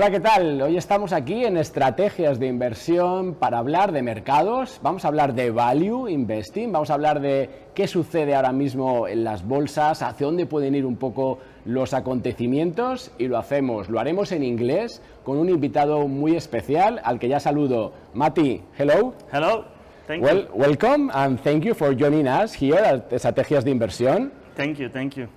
Hola, ¿qué tal? Hoy estamos aquí en Estrategias de Inversión para hablar de mercados. Vamos a hablar de value investing, vamos a hablar de qué sucede ahora mismo en las bolsas, hacia dónde pueden ir un poco los acontecimientos y lo haremos en inglés con un invitado muy especial al que ya saludo. Mati, hello. Hello, thank you. Welcome and thank you for joining us here at Estrategias de Inversión. Thank you.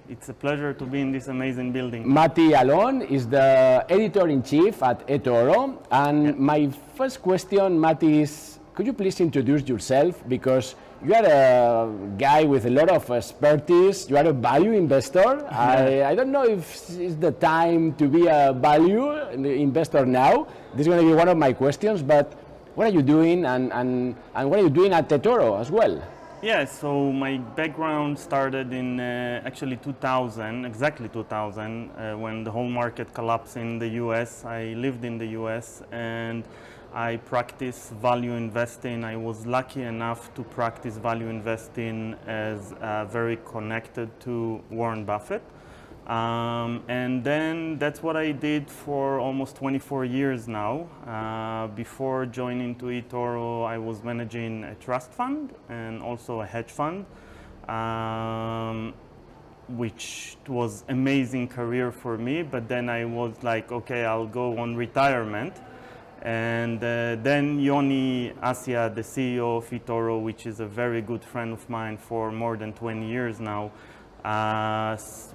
It's a pleasure to be in this amazing building. Mati Alon is the editor-in-chief at eToro. And my first question, Mati, is could you please introduce yourself? Because you are a guy with a lot of expertise. You are a value investor. I don't know if it's the time to be a value investor now. This is going to be one of my questions, but what are you doing and what are you doing at eToro as well? Yeah, so my background started in actually 2000, exactly 2000, when the whole market collapsed in the US. I lived in the US and I practiced value investing. I was lucky enough to practice value investing as very connected to Warren Buffett. And then that's what I did for almost 24 years now. Before joining to eToro, I was managing a trust fund and also a hedge fund, which was amazing career for me. But then I was like, okay, I'll go on retirement. And then Yoni Asia, the CEO of eToro, which is a very good friend of mine for more than 20 years now,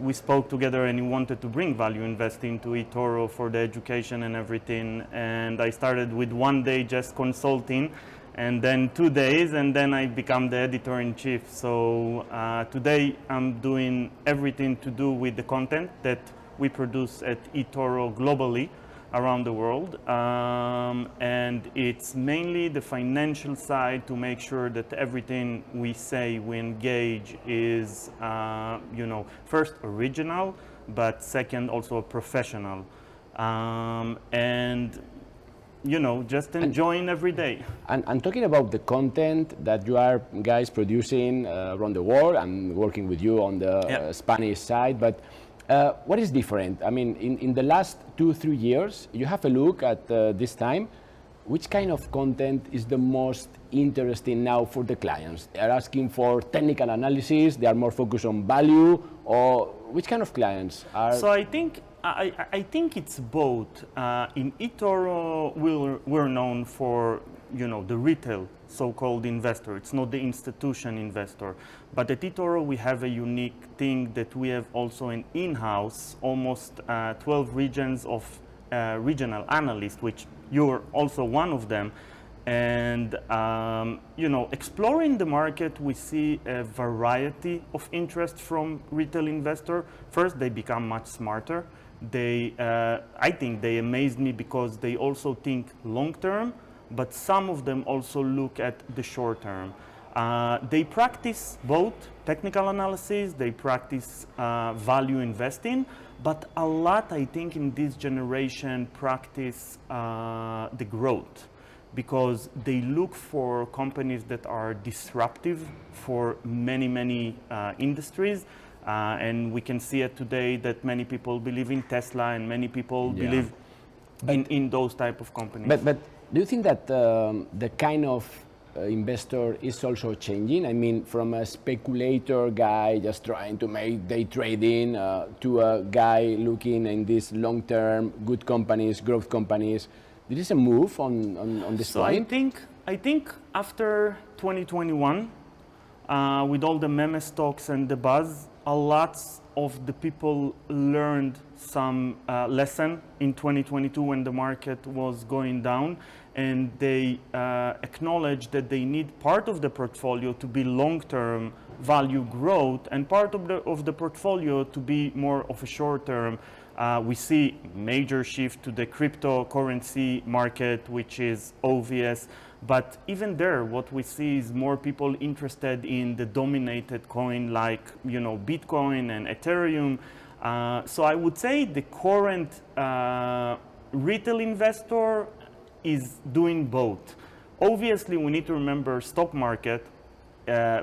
we spoke together and he wanted to bring value investing to eToro for the education and everything. And I started with 1 day just consulting and then 2 days and then I became the editor-in-chief. So today I'm doing everything to do with the content that we produce at eToro globally around the world, and it's mainly the financial side to make sure that everything we say, we engage is, first original, but second also professional, and just enjoying every day. And talking about the content that you are guys producing around the world, I'm working with you on the Spanish side, but what is different? I mean, in the last 2-3 years, you have a look at this time, which kind of content is the most interesting now for the clients? They are asking for technical analysis, they are more focused on value, or which kind of clients are? So I think it's both. In eToro, we're known for the retail so-called investor. It's not the institution investor. But at eToro, we have a unique thing that we have also an in-house, almost 12 regions of regional analysts, which you're also one of them. And, exploring the market, we see a variety of interest from retail investor. First, they become much smarter. I think they amazed me because they also think long-term, but some of them also look at the short term. They practice both technical analysis, they practice value investing, but a lot, I think, in this generation practice the growth because they look for companies that are disruptive for many industries. And we can see it today that many people believe in Tesla and many people believe in those type of companies. But do you think that the kind of investor is also changing? I mean, from a speculator guy just trying to make day trading to a guy looking in these long-term good companies, growth companies. There is a move on this point? I think after 2021, with all the meme stocks and the buzz, a lot of the people learned some lesson in 2022 when the market was going down, and they acknowledged that they need part of the portfolio to be long-term value growth and part of the portfolio to be more of a short-term. We see major shift to the cryptocurrency market, which is obvious. But even there, what we see is more people interested in the dominated coin like, Bitcoin and Ethereum. So I would say the current retail investor is doing both. Obviously, we need to remember stock market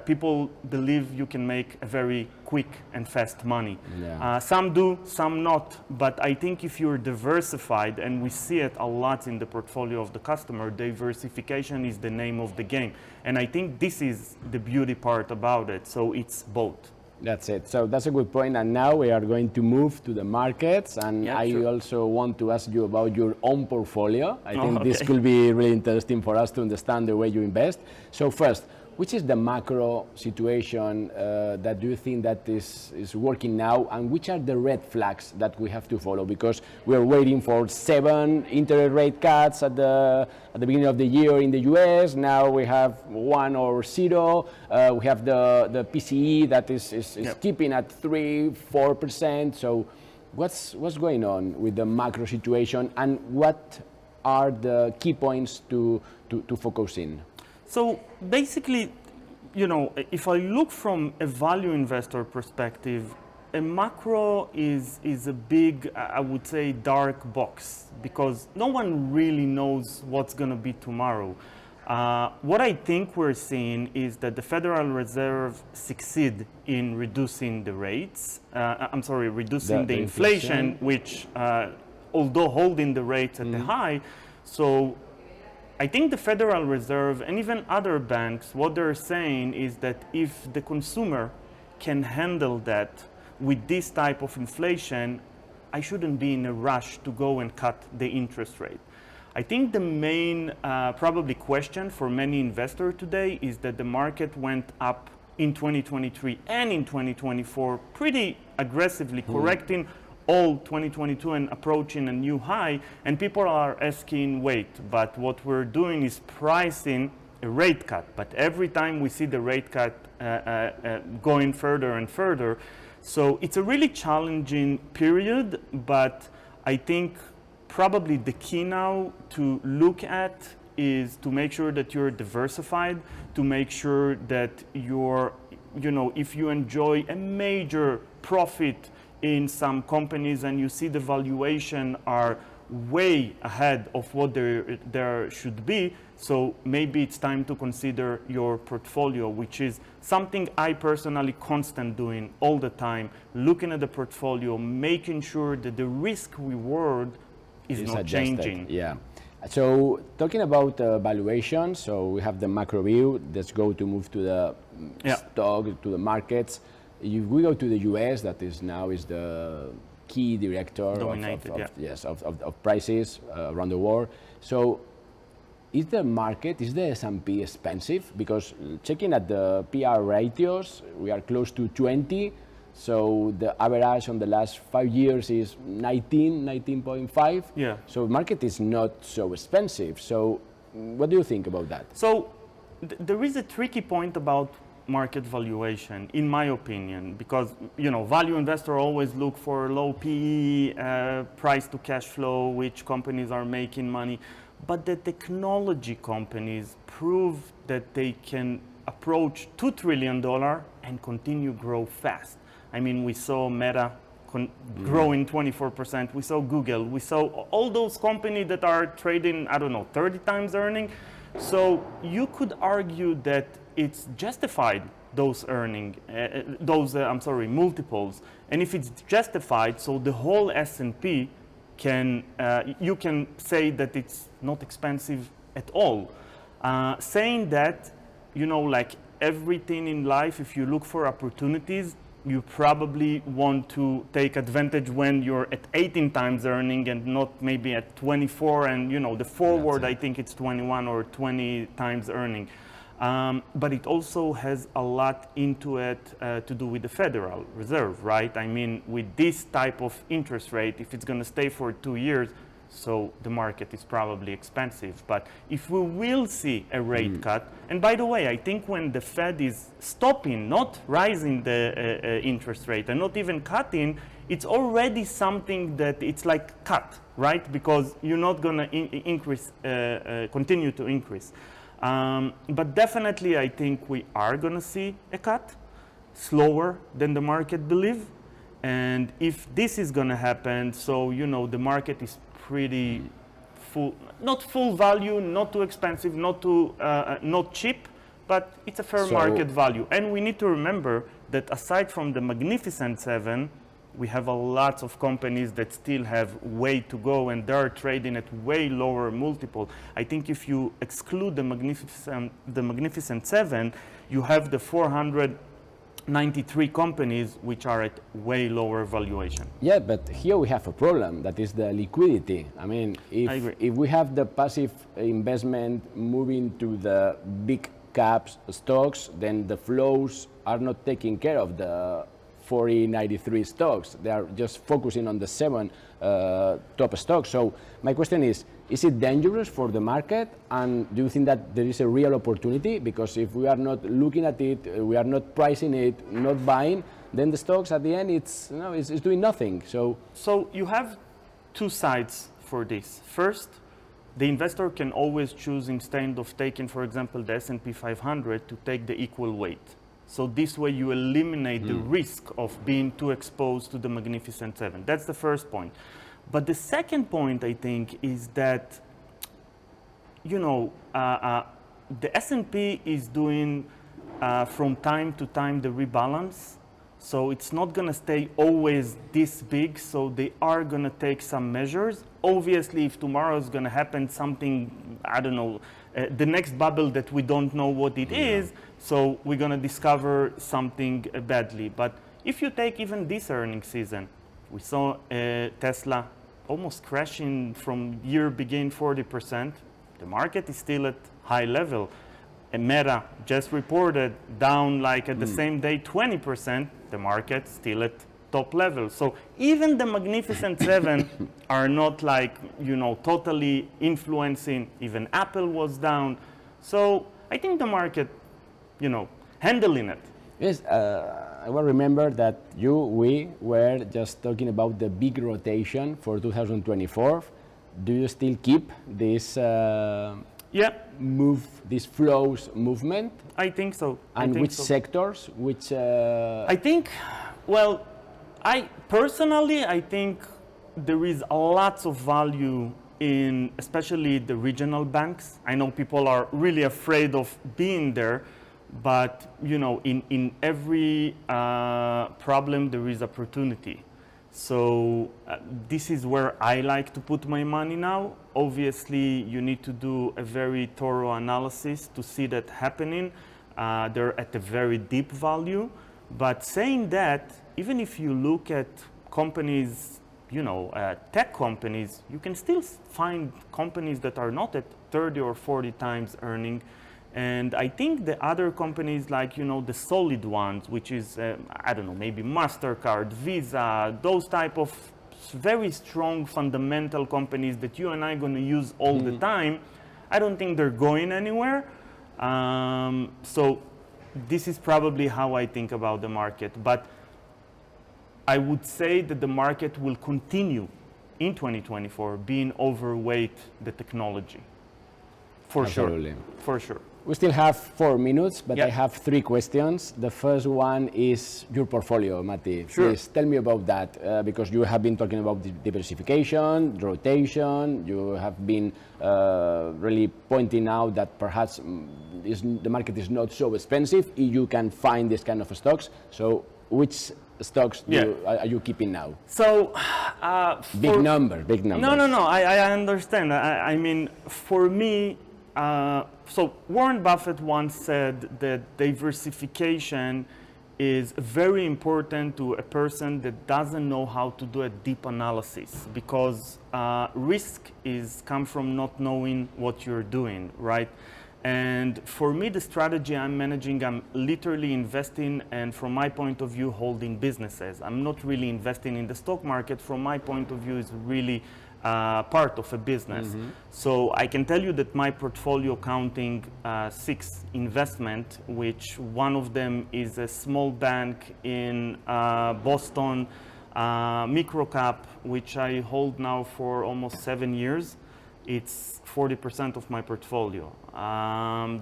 people believe you can make a very quick and fast money. Yeah. Some do, some not, but I think if you're diversified, and we see it a lot in the portfolio of the customer, diversification is the name of the game. And I think this is the beauty part about it, so it's both. That's it. So that's a good point. And now we are going to move to the markets. And Yeah, I sure. also want to ask you about your own portfolio. I think this okay. could be really interesting for us to understand the way you invest. So first, which is the macro situation that you think that is working now, and which are the red flags that we have to follow? Because we are waiting for 7 interest rate cuts at the beginning of the year in the US. Now we have 1 or 0. We have the PCE that is Yep. keeping at 3-4%. So what's going on with the macro situation, and what are the key points to focus in? So basically, you know, if I look from a value investor perspective, a macro is a big, I would say, dark box, because no one really knows what's going to be tomorrow. What I think we're seeing is that the Federal Reserve succeed in reducing the rates. Reducing the inflation, which, although holding the rates at the high, so I think the Federal Reserve and even other banks, what they're saying is that if the consumer can handle that with this type of inflation, I shouldn't be in a rush to go and cut the interest rate. I think the main probably question for many investors today is that the market went up in 2023 and in 2024 pretty aggressively, correcting all 2022 and approaching a new high, and people are asking, wait, but what we're doing is pricing a rate cut, but every time we see the rate cut going further and further. So it's a really challenging period, but I think probably the key now to look at is to make sure that you're diversified, to make sure that you're, you know, if you enjoy a major profit in some companies and you see the valuation are way ahead of what there should be, so maybe it's time to consider your portfolio, which is something I personally constant doing all the time, looking at the portfolio, making sure that the risk reward is not adjusted. Changing. Yeah. So talking about valuation, so we have the macro view. Let's move to the stock, to the markets. If we go to the US, that is now the key director of prices around the world. So is the market, is the S&P expensive? Because checking at the PR ratios, we are close to 20. So the average on the last 5 years is 19.5. Yeah. So market is not so expensive. So what do you think about that? So there is a tricky point about market valuation, in my opinion, because, you know, value investor always look for low PE, price to cash flow, which companies are making money. But the technology companies prove that they can approach $2 trillion and continue grow fast. I mean, we saw Meta growing 24%. We saw Google. We saw all those companies that are trading, 30 times earning. So you could argue that it's justified, those multiples. And if it's justified, so the whole S&P can, you can say that it's not expensive at all. Saying that, you know, like everything in life, if you look for opportunities, you probably want to take advantage when you're at 18 times earning and not maybe at 24, and you know the forward I think it's 21 or 20 times earning. But it also has a lot into it to do with the Federal Reserve, right? I mean, with this type of interest rate, if it's going to stay for 2 years, so the market is probably expensive. But if we will see a rate cut, and by the way, I think when the Fed is stopping, not rising the interest rate and not even cutting, it's already something that it's like cut, right? Because you're not going to increase, continue to increase. But definitely, I think we are going to see a cut, slower than the market believe. And if this is going to happen, so you know the market is pretty full, not full value, not too expensive, not too not cheap, but it's a fair market value. And we need to remember that aside from the Magnificent Seven, we have a lot of companies that still have way to go, and they're trading at way lower multiple. I think if you exclude the Magnificent Seven, you have the 493 companies which are at way lower valuation. Yeah, but here we have a problem, that is the liquidity. I mean, if we have the passive investment moving to the big caps stocks, then the flows are not taking care of the 93 stocks. They are just focusing on the 7 top stocks. So my question is it dangerous for the market? And do you think that there is a real opportunity? Because if we are not looking at it, we are not pricing it, not buying, then the stocks at the end, it's doing nothing. So you have two sides for this. First, the investor can always choose, instead of taking, for example, the S&P 500, to take the equal weight. So this way you eliminate the risk of being too exposed to the Magnificent Seven. That's the first point. But the second point, I think, is that, the S&P is doing from time to time the rebalance. So it's not going to stay always this big. So they are going to take some measures. Obviously, if tomorrow is going to happen something, I don't know, the next bubble that we don't know what it is, so we're going to discover something badly. But if you take even this earnings season, we saw Tesla almost crashing from year begin 40%. The market is still at high level. And Meta just reported down like at the same day 20%. The market still at top level. So even the Magnificent Seven are not like, totally influencing. Even Apple was down. So I think the market, handling it. Yes, I will remember that we were just talking about the big rotation for 2024. Do you still keep this this flows movement? I think so. And which sectors? Which? I think, I personally think there is a lot of value in especially the regional banks. I know people are really afraid of being there, but in every problem there is opportunity. So this is where I like to put my money now. Obviously, you need to do a very thorough analysis to see that happening. They're at a very deep value. But saying that, even if you look at companies, tech companies, you can still find companies that are not at 30 or 40 times earning. And I think the other companies like, the solid ones, which is, I don't know, maybe MasterCard, Visa, those type of very strong fundamental companies that you and I are going to use all the time, I don't think they're going anywhere. So this is probably how I think about the market. But I would say that the market will continue in 2024 being overweight the technology. Absolutely. For sure. We still have 4 minutes, but I have 3 questions. The first one is your portfolio, Mati. Sure. Please tell me about that, because you have been talking about diversification, rotation. You have been really pointing out that perhaps the market is not so expensive. You can find this kind of stocks. So which stocks are you keeping now? So big numbers. No. I understand. I mean, for me, so Warren Buffett once said that diversification is very important to a person that doesn't know how to do a deep analysis, because risk comes from not knowing what you're doing, right? And for me, the strategy I'm managing, I'm literally investing, and from my point of view, holding businesses. I'm not really investing in the stock market. From my point of view, is really part of a business. So I can tell you that my portfolio counting 6 investment, which one of them is a small bank in Boston, microcap, which I hold now for almost 7 years. It's 40% of my portfolio.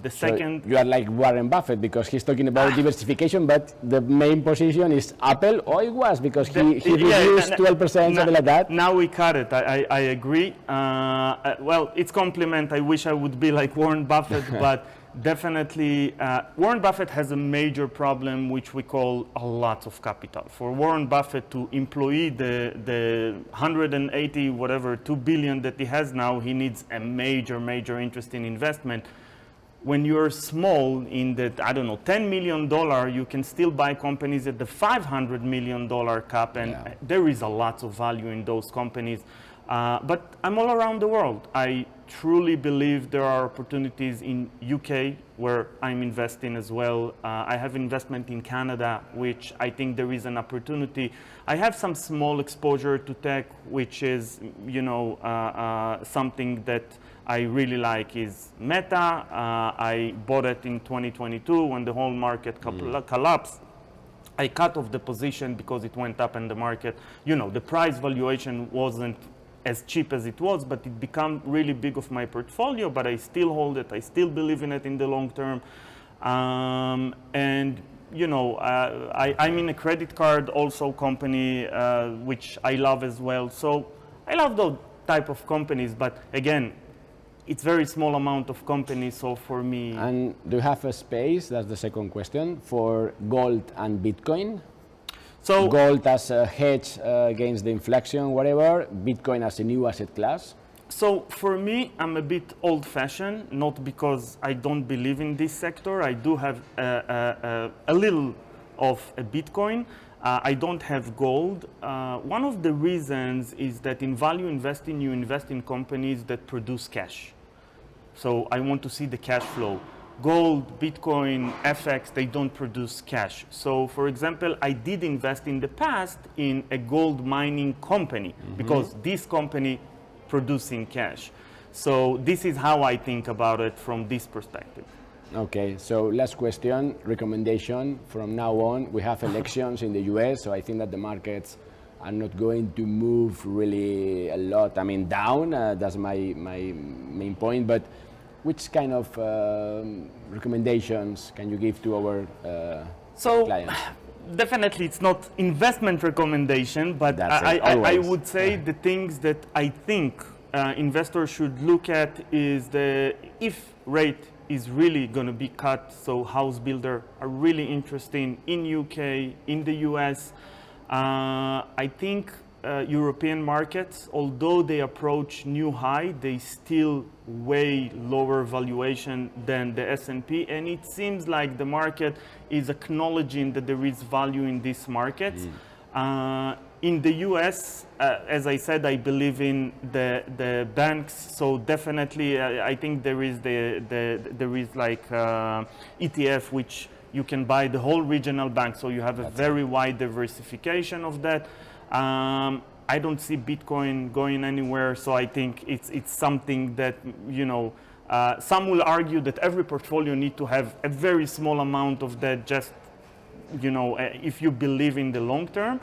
The second, you are like Warren Buffett, because he's talking about diversification, but the main position is Apple, or it was because he reduced 12%, something like that. Now we cut it. I agree. Well, it's compliment. I wish I would be like Warren Buffett, but Definitely, Warren Buffett has a major problem which we call a lot of capital. For Warren Buffett to employ the 180 whatever 2 billion that he has now, he needs a major interest in investment. When you're small in the, I don't know, $10 million, you can still buy companies at the $500 million cap, and there is a lot of value in those companies. But I'm all around the world. I truly believe there are opportunities in UK where I'm investing as well. I have investment in Canada, which I think there is an opportunity. I have some small exposure to tech, which is, you know, something that I really like is Meta. I bought it in 2022 when the whole market collapsed. I cut off the position because it went up in the market. You know, the price valuation wasn't as cheap as it was, but it became really big of my portfolio, but I still hold it. I still believe in it in the long term. And, you know, I'm in a credit card also company, which I love as well. So I love those type of companies, but again, it's very small amount of companies, so for me... And do you have a space, that's the second question, for gold and Bitcoin? So gold as a hedge against the inflation, whatever, Bitcoin as a new asset class? So for me, I'm a bit old-fashioned, not because I don't believe in this sector. I do have a little of a Bitcoin. I don't have gold. One of the reasons is that in value investing, you invest in companies that produce cash. So I want to see the cash flow. Gold, Bitcoin, FX, they don't produce cash. So for example, I did invest in the past in a gold mining company because this company producing cash. So this is how I think about it from this perspective. Okay, so last question, recommendation. From now on, we have elections in the US, so I think that the markets are not going to move really a lot. I mean, down, that's my main point, but which kind of recommendations can you give to our clients? Definitely it's not investment recommendation, but I would say the things that I think investors should look at is if rate is really going to be cut, so house builder are really interesting in UK, in the US. I think European markets, although they approach new high, they still way lower valuation than the S&P, and it seems like the market is acknowledging that there is value in these markets. In the US, as I said, I believe in the banks, so definitely I think there is like ETF which you can buy the whole regional bank, so you have a very wide diversification of that. I don't see Bitcoin going anywhere, so I think it's something that, you know, some will argue that every portfolio need to have a very small amount of that, just, you know, if you believe in the long term.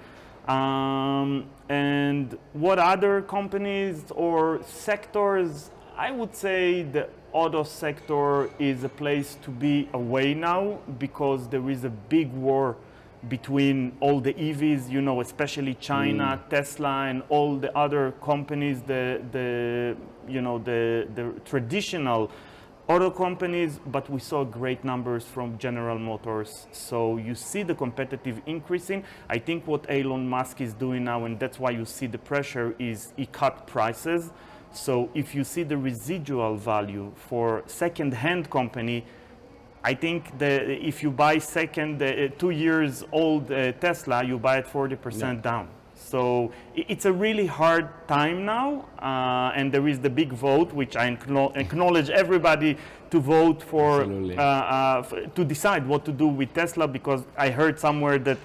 And what other companies or sectors? I would say the auto sector is a place to be away now because there is a big war between all the EVs, you know, especially China, Tesla, and all the other companies, the traditional auto companies, but we saw great numbers from General Motors. So you see the competitive increasing. I think what Elon Musk is doing now, and that's why you see the pressure, is he cut prices. So if you see the residual value for second-hand company, I think that if you buy second 2 years old Tesla, you buy it 40% down. So it's a really hard time now, and there is the big vote, which I acknowledge everybody to vote for, to decide what to do with Tesla, because I heard somewhere that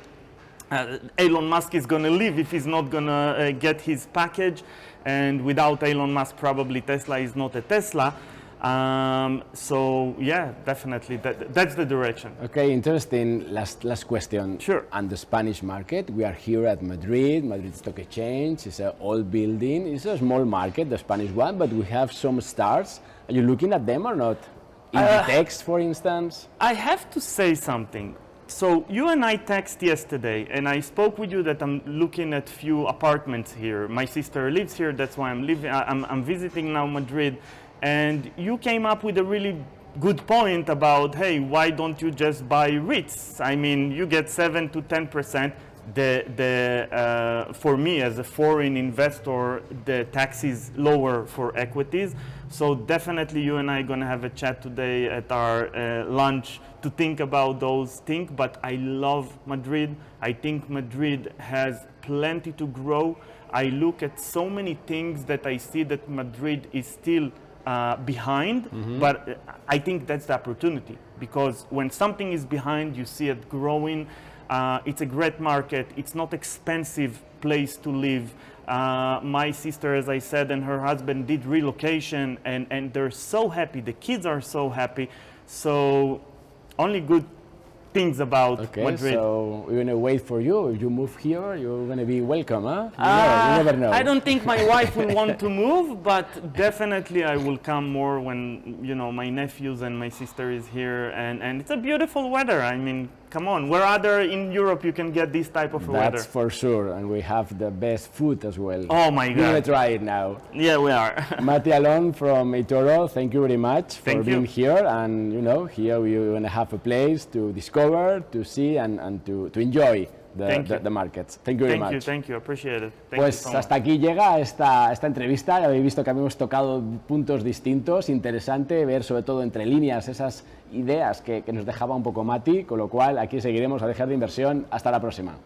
Elon Musk is going to leave if he's not going to get his package, and without Elon Musk, probably Tesla is not a Tesla. So yeah, definitely that's the direction. Okay, interesting. Last question. Sure. And the Spanish market, we are here at Madrid Stock Exchange. It's an old building. It's a small market, the Spanish one, but we have some stars. Are you looking at them or not? Inditex, for instance. I have to say something. So you and I text yesterday, and I spoke with you that I'm looking at few apartments here. My sister lives here, that's why I'm visiting now Madrid. And you came up with a really good point about, hey, why don't you just buy REITs? I mean, you get 7 to 10%. For me as a foreign investor, the tax is lower for equities. So definitely you and I are going to have a chat today at our lunch to think about those things. But I love Madrid. I think Madrid has plenty to grow. I look at so many things that I see that Madrid is still behind, but I think that's the opportunity, because when something is behind, you see it growing. It's a great market. It's not expensive place to live. My sister, as I said, and her husband did relocation, and they're so happy. The kids are so happy. So only good things about Madrid. So we're gonna wait for you. If you move here, you're gonna be welcome, huh? You never know. I don't think my wife will want to move, but definitely I will come more when, you know, my nephews and my sister is here, and it's a beautiful weather. I mean, come on, where other in Europe you can get this type of weather? That's for sure, and we have the best food as well. Oh my God. We're gonna try it now. Yeah, we are. Mati Alon from eToro, thank you very much for being here, and you know, here we're gonna have a place to discover, to see, and to enjoy the markets. Thank you very much. Thank you, appreciate it. Pues hasta aquí llega esta entrevista. Ya habéis visto que habíamos tocado puntos distintos. Interesante ver, sobre todo entre líneas, esas ideas que nos dejaba un poco Mati, con lo cual aquí seguiremos a Estrategias de Inversión. Hasta la próxima.